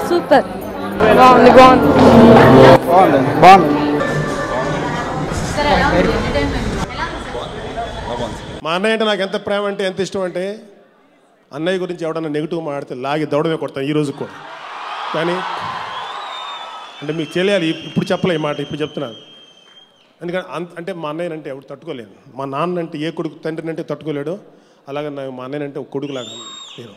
Super బాగుంది బాగుంది మా అన్నయ్య అంటే నాకు ఎంత ప్రేమ అంటే ఎంత ఇష్టం అంటే అన్నయ్య గురించి ఎవడన్నా నెగిటివ్ మాట్లాడితే లాగి దౌడమే కొడతాను ఈ రోజు కూడా. కానీ అంటే మీకు తెలియాలి, ఇప్పుడు చెప్పలే ఈ మాట, ఇప్పుడు చెప్తున్నాను. ఎందుకంటే అంటే మా అన్నయ్య అంటే ఎవరు తట్టుకోలేను. మా నాన్న అంటే ఏ కొడుకు తండ్రిని అంటే తట్టుకోలేడు, అలాగే మా అన్నయ్య అంటే ఒక కొడుకులాగా నేను.